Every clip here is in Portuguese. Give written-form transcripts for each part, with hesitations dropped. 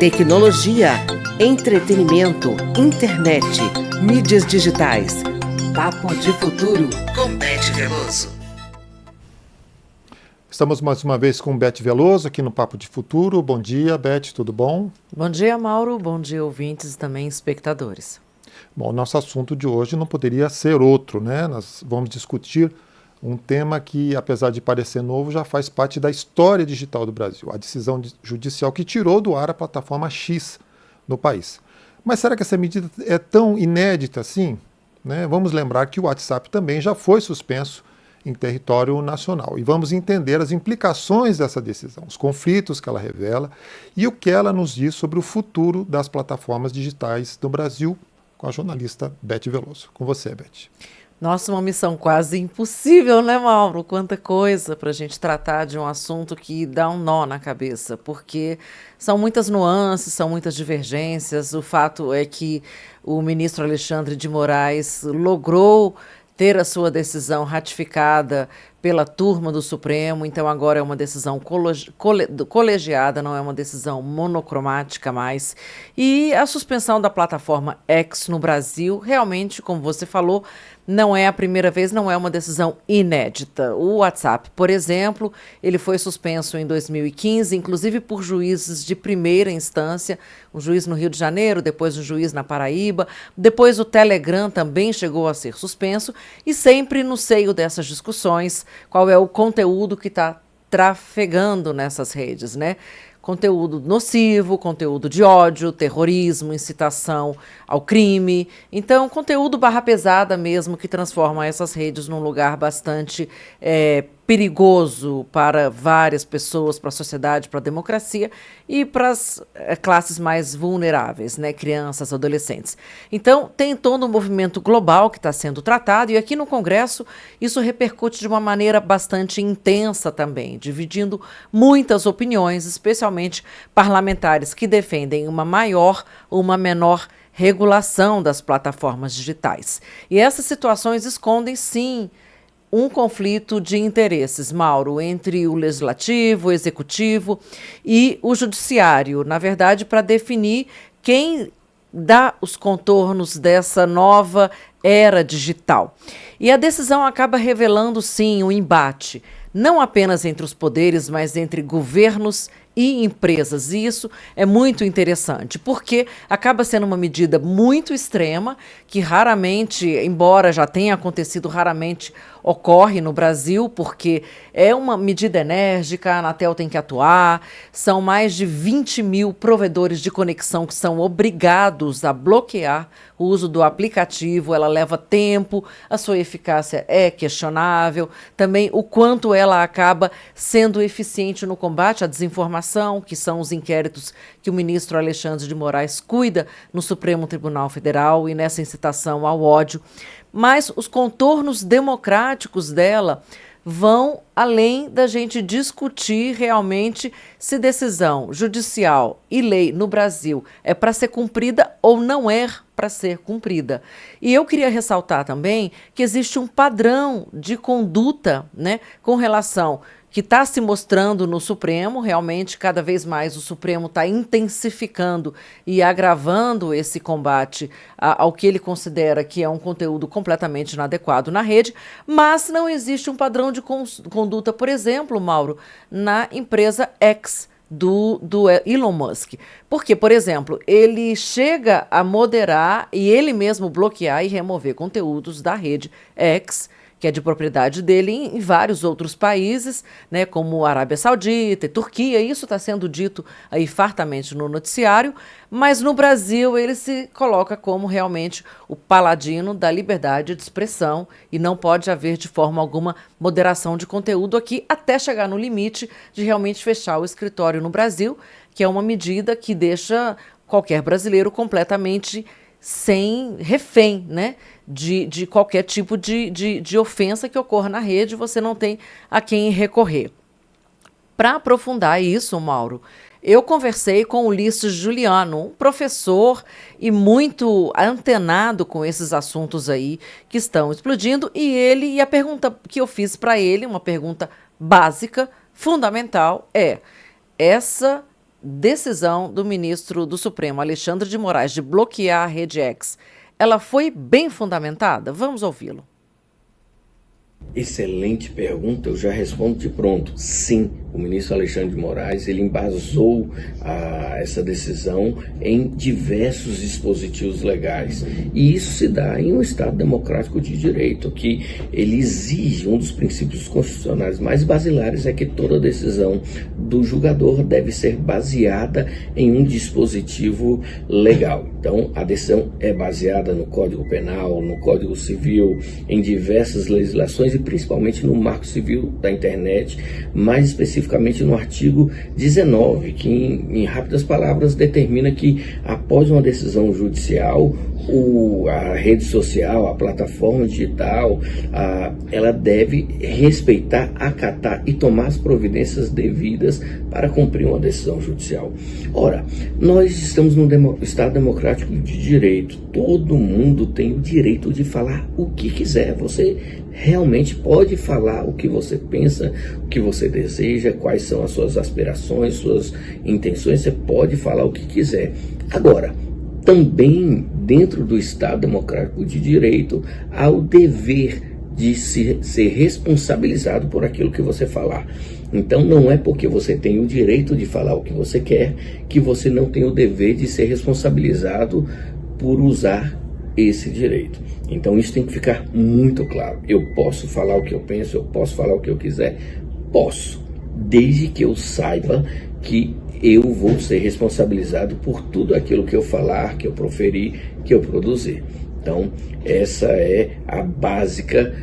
Tecnologia, entretenimento, internet, mídias digitais. Papo de Futuro com Beth Veloso. Estamos mais uma vez com Beth Veloso aqui no Papo de Futuro. Bom dia, Beth, tudo bom? Bom dia, Mauro. Bom dia, ouvintes e também espectadores. Bom, nosso assunto de hoje não poderia ser outro, né? Nós vamos discutir um tema que, apesar de parecer novo, já faz parte da história digital do Brasil. A decisão judicial que tirou do ar a plataforma X no país. Mas será que essa medida é tão inédita assim? Né? Vamos lembrar que o WhatsApp também já foi suspenso em território nacional. E vamos entender as implicações dessa decisão, os conflitos que ela revela e o que ela nos diz sobre o futuro das plataformas digitais do Brasil, com a jornalista Beth Veloso. Com você, Beth. Nossa, uma missão quase impossível, né, Mauro? Quanta coisa para a gente tratar de um assunto que dá um nó na cabeça, porque são muitas nuances, são muitas divergências. O fato é que o ministro Alexandre de Moraes logrou ter a sua decisão ratificada pela turma do Supremo, então agora é uma decisão colegiada, não é uma decisão monocromática mais. E a suspensão da plataforma X no Brasil, realmente, como você falou, não é a primeira vez, não é uma decisão inédita. O WhatsApp, por exemplo, ele foi suspenso em 2015, inclusive por juízes de primeira instância, um juiz no Rio de Janeiro, depois um juiz na Paraíba, depois o Telegram também chegou a ser suspenso, e sempre no seio dessas discussões, qual é o conteúdo que está trafegando nessas redes, né? Conteúdo nocivo, conteúdo de ódio, terrorismo, incitação ao crime. Então, conteúdo barra pesada mesmo, que transforma essas redes num lugar bastante perigoso para várias pessoas, para a sociedade, para a democracia e para as classes mais vulneráveis, né? Crianças, adolescentes. Então, tem todo um movimento global que está sendo tratado e aqui no Congresso isso repercute de uma maneira bastante intensa também, dividindo muitas opiniões, especialmente parlamentares que defendem uma maior ou uma menor regulação das plataformas digitais. E essas situações escondem, sim, um conflito de interesses, Mauro, entre o legislativo, o executivo e o judiciário, na verdade, para definir quem dá os contornos dessa nova era digital. E a decisão acaba revelando, sim, um embate, não apenas entre os poderes, mas entre governos e empresas. E isso é muito interessante, porque acaba sendo uma medida muito extrema, que raramente, embora já tenha acontecido, raramente ocorre no Brasil, porque é uma medida enérgica, a Anatel tem que atuar, são mais de 20 mil provedores de conexão que são obrigados a bloquear o uso do aplicativo, ela leva tempo, a sua eficácia é questionável, também o quanto ela acaba sendo eficiente no combate à desinformação, que são os inquéritos que o ministro Alexandre de Moraes cuida no Supremo Tribunal Federal e nessa incitação ao ódio. Mas os contornos democráticos dela vão além da gente discutir realmente se decisão judicial e lei no Brasil é para ser cumprida ou não é para ser cumprida. E eu queria ressaltar também que existe um padrão de conduta, né, com relação que está se mostrando no Supremo, realmente cada vez mais o Supremo está intensificando e agravando esse combate ao que ele considera que é um conteúdo completamente inadequado na rede, mas não existe um padrão de conduta, por exemplo, Mauro, na empresa X do Elon Musk. Porque, por exemplo, ele chega a moderar e ele mesmo bloquear e remover conteúdos da rede X, que é de propriedade dele em vários outros países, né, como Arábia Saudita e Turquia. Isso está sendo dito aí fartamente no noticiário, mas no Brasil ele se coloca como realmente o paladino da liberdade de expressão e não pode haver de forma alguma moderação de conteúdo aqui até chegar no limite de realmente fechar o escritório no Brasil, que é uma medida que deixa qualquer brasileiro completamente sem refém, né, de qualquer tipo de ofensa que ocorra na rede, você não tem a quem recorrer. Para aprofundar isso, Mauro, eu conversei com o Ulisses Juliano, um professor e muito antenado com esses assuntos aí que estão explodindo, e a pergunta que eu fiz para ele, uma pergunta básica, fundamental, é: essa decisão do ministro do Supremo, Alexandre de Moraes, de bloquear a Rede X, ela foi bem fundamentada? Vamos ouvi-lo. Excelente pergunta, eu já respondo de pronto. Sim, o ministro Alexandre de Moraes, ele embasou essa decisão em diversos dispositivos legais. E isso se dá em um Estado democrático de direito, que ele exige, um dos princípios constitucionais mais basilares é que toda decisão do julgador deve ser baseada em um dispositivo legal. Então, a decisão é baseada no Código Penal, no Código Civil, em diversas legislações e principalmente no Marco Civil da Internet, mais especificamente no artigo 19, que em rápidas palavras determina que após uma decisão judicial, a rede social, a plataforma digital, ela deve respeitar, acatar e tomar as providências devidas para cumprir uma decisão judicial. Ora, nós estamos num Estado democrático de direito. Todo mundo tem o direito de falar o que quiser. Você realmente pode falar o que você pensa, o que você deseja, quais são as suas aspirações, suas intenções. Você pode falar o que quiser. Agora, também dentro do Estado democrático de direito há o dever de ser responsabilizado por aquilo que você falar. Então não é porque você tem o direito de falar o que você quer que você não tem o dever de ser responsabilizado por usar esse direito. Então isso tem que ficar muito claro. Eu posso falar o que eu penso, eu posso falar o que eu quiser? Posso, desde que eu saiba que eu vou ser responsabilizado por tudo aquilo que eu falar, que eu proferir, que eu produzir. Então, essa é a básica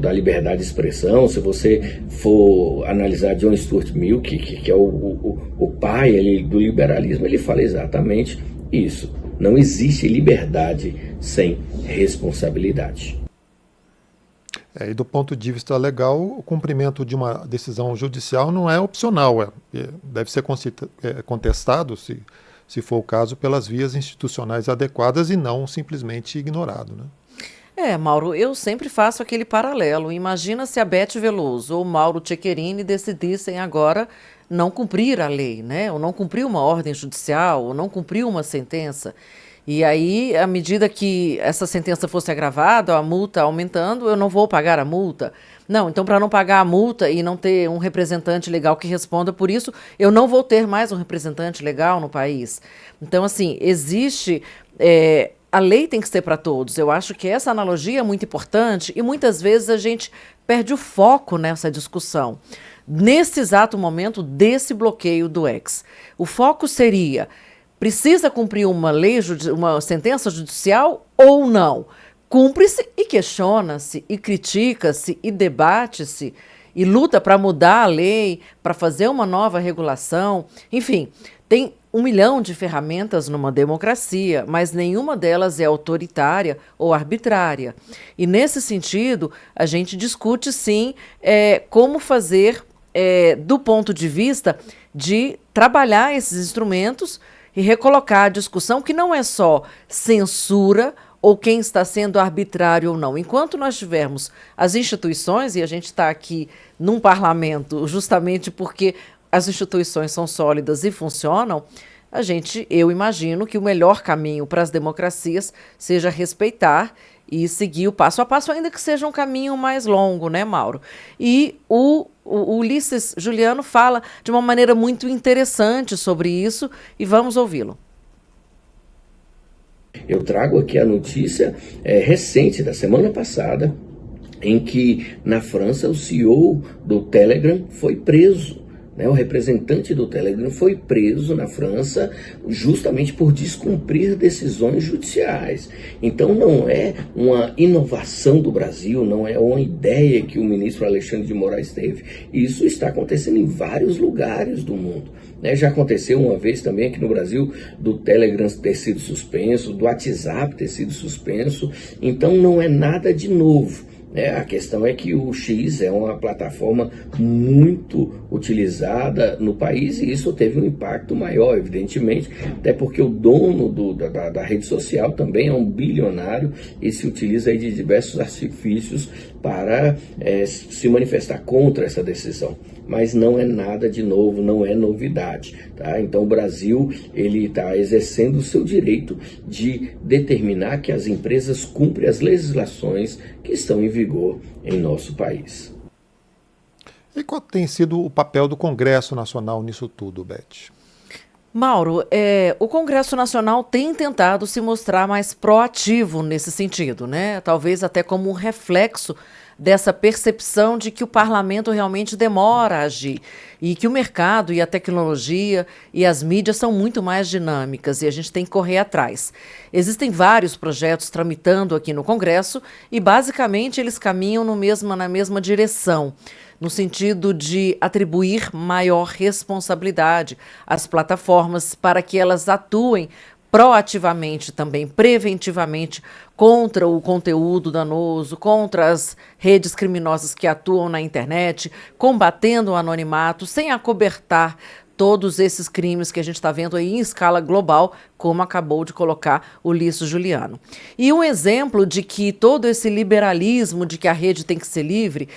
da liberdade de expressão. Se você for analisar John Stuart Mill, que é o pai ali do liberalismo, ele fala exatamente isso. Não existe liberdade sem responsabilidade. E do ponto de vista legal, o cumprimento de uma decisão judicial não é opcional, deve ser contestado, se for o caso, pelas vias institucionais adequadas e não simplesmente ignorado, né? Mauro, eu sempre faço aquele paralelo. Imagina se a Beth Veloso ou Mauro Ceccherini decidissem agora não cumprir a lei, né? Ou não cumprir uma ordem judicial, ou não cumprir uma sentença. E aí, à medida que essa sentença fosse agravada, a multa aumentando, eu não vou pagar a multa. Não, então para não pagar a multa e não ter um representante legal que responda por isso, eu não vou ter mais um representante legal no país. Então, assim, existe... a lei tem que ser para todos. Eu acho que essa analogia é muito importante e muitas vezes a gente perde o foco nessa discussão. Nesse exato momento desse bloqueio do X. O foco seria... Precisa cumprir uma lei, uma sentença judicial ou não? Cumpre-se e questiona-se, e critica-se, e debate-se, e luta para mudar a lei, para fazer uma nova regulação. Enfim, tem 1 milhão de ferramentas numa democracia, mas nenhuma delas é autoritária ou arbitrária. E nesse sentido, a gente discute sim como fazer do ponto de vista de trabalhar esses instrumentos e recolocar a discussão que não é só censura ou quem está sendo arbitrário ou não. Enquanto nós tivermos as instituições, e a gente está aqui num parlamento justamente porque as instituições são sólidas e funcionam, eu imagino que o melhor caminho para as democracias seja respeitar e seguir o passo a passo, ainda que seja um caminho mais longo, né, Mauro? E o Ulisses Juliano fala de uma maneira muito interessante sobre isso e vamos ouvi-lo. Eu trago aqui a notícia recente, da semana passada, em que na França o CEO do Telegram foi preso. O representante do Telegram foi preso na França justamente por descumprir decisões judiciais. Então não é uma inovação do Brasil, não é uma ideia que o ministro Alexandre de Moraes teve. Isso está acontecendo em vários lugares do mundo. Já aconteceu uma vez também aqui no Brasil do Telegram ter sido suspenso, do WhatsApp ter sido suspenso. Então não é nada de novo. A questão é que o X é uma plataforma muito utilizada no país e isso teve um impacto maior, evidentemente, até porque o dono da rede social também é um bilionário e se utiliza aí de diversos artifícios para se manifestar contra essa decisão. mas não é nada de novo, não é novidade, tá? Então o Brasil, ele está exercendo o seu direito de determinar que as empresas cumprem as legislações que estão em vigor em nosso país. E qual tem sido o papel do Congresso Nacional nisso tudo, Beth? Mauro, o Congresso Nacional tem tentado se mostrar mais proativo nesse sentido, né? Talvez até como um reflexo dessa percepção de que o parlamento realmente demora a agir e que o mercado e a tecnologia e as mídias são muito mais dinâmicas e a gente tem que correr atrás. Existem vários projetos tramitando aqui no Congresso e, basicamente, eles caminham na mesma direção, no sentido de atribuir maior responsabilidade às plataformas para que elas atuem proativamente também, preventivamente, contra o conteúdo danoso, contra as redes criminosas que atuam na internet, combatendo o anonimato, sem acobertar todos esses crimes que a gente está vendo aí em escala global, como acabou de colocar o Lício Juliano. E um exemplo de que todo esse liberalismo de que a rede tem que ser livre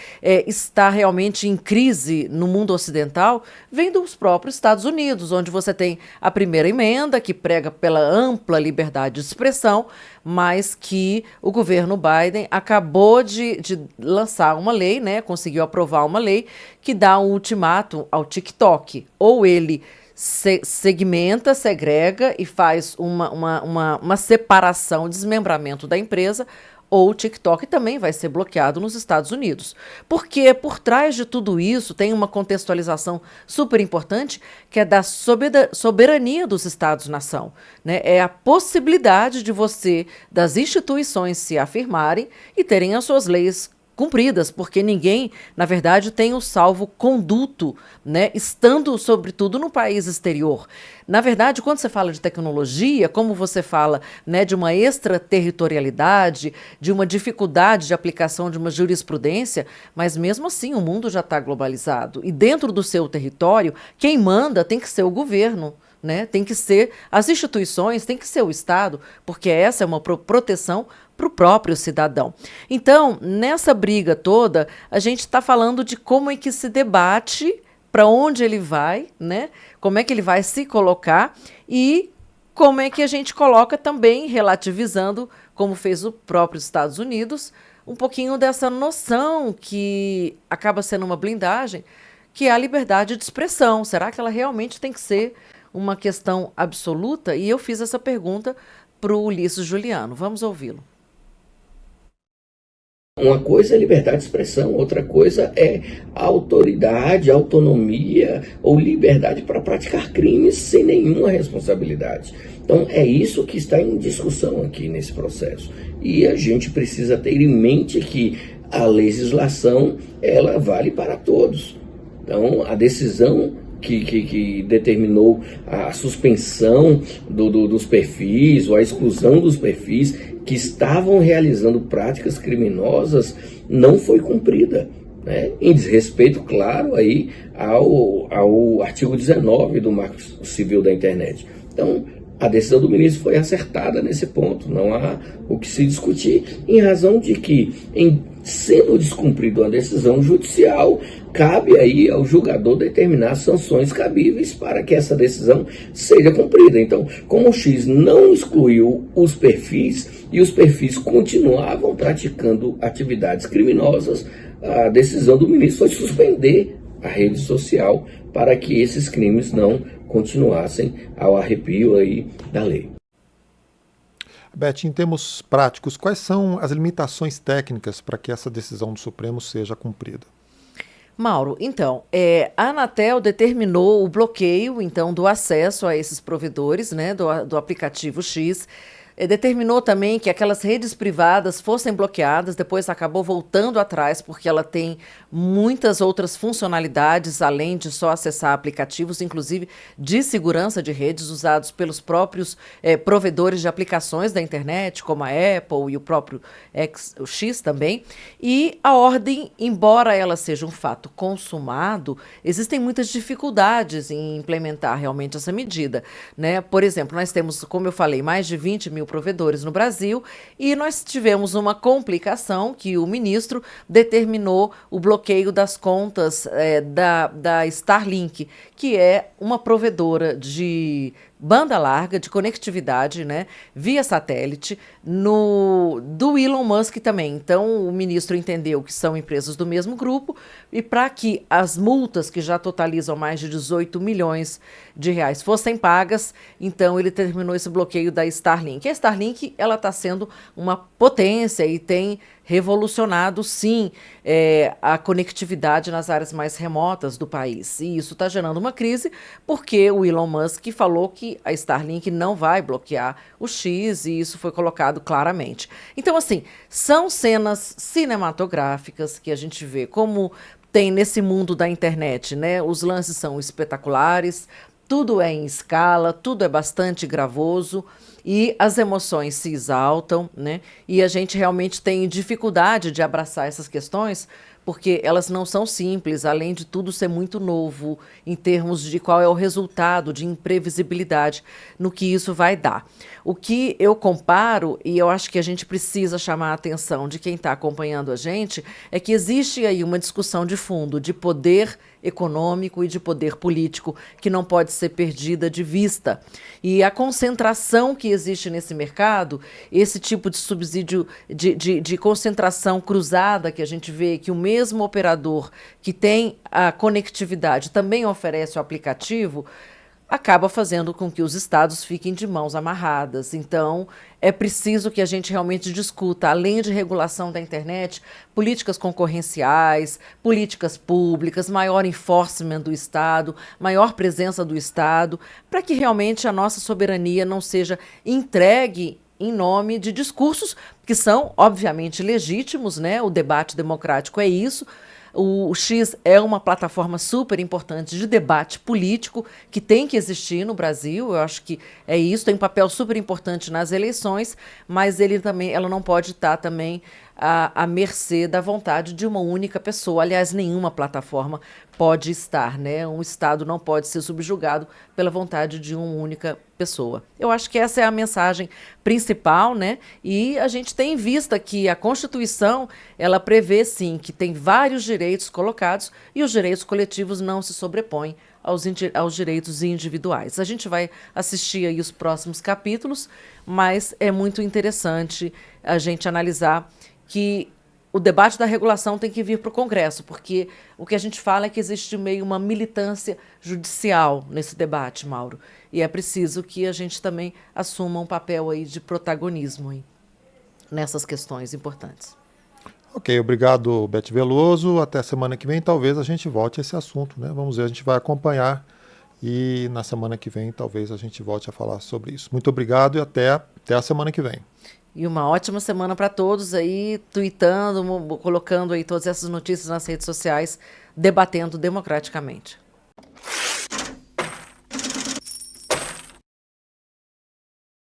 está realmente em crise no mundo ocidental vem dos próprios Estados Unidos, onde você tem a primeira emenda, que prega pela ampla liberdade de expressão, mas que o governo Biden acabou de lançar uma lei, né, conseguiu aprovar uma lei que dá um ultimato ao TikTok. Ou ele segmenta, segrega e faz uma separação, desmembramento da empresa, ou o TikTok também vai ser bloqueado nos Estados Unidos. Porque por trás de tudo isso tem uma contextualização super importante, que é da soberania dos Estados-nação, né? É a possibilidade de das instituições se afirmarem e terem as suas leis cumpridas, porque ninguém, na verdade, tem o salvo-conduto, né, estando, sobretudo, no país exterior. Na verdade, quando você fala de tecnologia, como você fala, né, de uma extraterritorialidade, de uma dificuldade de aplicação de uma jurisprudência, mas mesmo assim o mundo já está globalizado. E dentro do seu território, quem manda tem que ser o governo, né? Tem que ser as instituições, tem que ser o Estado, porque essa é uma proteção para o próprio cidadão. Então, nessa briga toda, a gente está falando de como é que se debate, para onde ele vai, né? Como é que ele vai se colocar e como é que a gente coloca também, relativizando, como fez o próprio Estados Unidos, um pouquinho dessa noção que acaba sendo uma blindagem, que é a liberdade de expressão. Será que ela realmente tem que ser uma questão absoluta? E eu fiz essa pergunta para o Ulisses Juliano. Vamos ouvi-lo. Uma coisa é liberdade de expressão, outra coisa é autoridade, autonomia ou liberdade para praticar crimes sem nenhuma responsabilidade. Então é isso que está em discussão aqui nesse processo. E a gente precisa ter em mente que a legislação, ela vale para todos. Então a decisão que determinou a suspensão dos perfis ou a exclusão dos perfis que estavam realizando práticas criminosas não foi cumprida, né? Em desrespeito, claro, aí ao artigo 19 do Marco Civil da Internet. Então, a decisão do ministro foi acertada nesse ponto, não há o que se discutir, em razão de que, sendo descumprida uma decisão judicial, cabe aí ao julgador determinar sanções cabíveis para que essa decisão seja cumprida. Então, como o X não excluiu os perfis e os perfis continuavam praticando atividades criminosas, a decisão do ministro foi suspender a rede social para que esses crimes não continuassem ao arrepio aí da lei. Beth, em termos práticos, quais são as limitações técnicas para que essa decisão do Supremo seja cumprida? Mauro, então, a Anatel determinou o bloqueio, então, do acesso a esses provedores, né, do aplicativo X. Determinou também que aquelas redes privadas fossem bloqueadas, depois acabou voltando atrás, porque ela tem muitas outras funcionalidades, além de só acessar aplicativos, inclusive de segurança de redes, usados pelos próprios provedores de aplicações da internet, como a Apple e o próprio o X também. E a ordem, embora ela seja um fato consumado, existem muitas dificuldades em implementar realmente essa medida, né? Por exemplo, nós temos, como eu falei, mais de 20 mil mil provedores no Brasil, e nós tivemos uma complicação que o ministro determinou o bloqueio das contas da Starlink, que é uma provedora de banda larga, de conectividade, né, via satélite, do Elon Musk também. Então, o ministro entendeu que são empresas do mesmo grupo, e para que as multas, que já totalizam mais de 18 milhões de reais, fossem pagas, então ele terminou esse bloqueio da Starlink. A Starlink, ela está sendo uma potência e tem revolucionado, sim, a conectividade nas áreas mais remotas do país. E isso está gerando uma crise, porque o Elon Musk falou que a Starlink não vai bloquear o X, e isso foi colocado claramente. Então, assim, são cenas cinematográficas que a gente vê como tem nesse mundo da internet, né? Os lances são espetaculares, tudo é em escala, tudo é bastante gravoso, e as emoções se exaltam, né? E a gente realmente tem dificuldade de abraçar essas questões, porque elas não são simples, além de tudo ser muito novo em termos de qual é o resultado, de imprevisibilidade no que isso vai dar. O que eu comparo, e eu acho que a gente precisa chamar a atenção de quem está acompanhando a gente, é que existe aí uma discussão de fundo de poder econômico e de poder político que não pode ser perdida de vista. E a concentração que existe nesse mercado, esse tipo de subsídio, de concentração cruzada que a gente vê, que o mesmo operador que tem a conectividade também oferece o aplicativo, acaba fazendo com que os estados fiquem de mãos amarradas. Então, é preciso que a gente realmente discuta, além de regulação da internet, políticas concorrenciais, políticas públicas, maior enforcement do Estado, maior presença do Estado, para que realmente a nossa soberania não seja entregue em nome de discursos que são, obviamente, legítimos, né? O debate democrático é isso. O X é uma plataforma super importante de debate político que tem que existir no Brasil. Eu acho que é isso, tem um papel super importante nas eleições, mas ela não pode estar também à mercê da vontade de uma única pessoa. Aliás, nenhuma plataforma pode estar, né? Um Estado não pode ser subjugado pela vontade de uma única pessoa. Eu acho que essa é a mensagem principal, né? E a gente tem em vista que a Constituição, ela prevê, sim, que tem vários direitos colocados e os direitos coletivos não se sobrepõem aos direitos individuais. A gente vai assistir aí os próximos capítulos, mas é muito interessante a gente analisar que o debate da regulação tem que vir para o Congresso, porque o que a gente fala é que existe meio uma militância judicial nesse debate, Mauro, e é preciso que a gente também assuma um papel aí de protagonismo aí nessas questões importantes. Ok, obrigado, Beth Veloso. Até semana que vem, talvez a gente volte a esse assunto, né? Vamos ver, a gente vai acompanhar e na semana que vem talvez a gente volte a falar sobre isso. Muito obrigado e até a semana que vem. E uma ótima semana para todos aí, tuitando, colocando aí todas essas notícias nas redes sociais, debatendo democraticamente.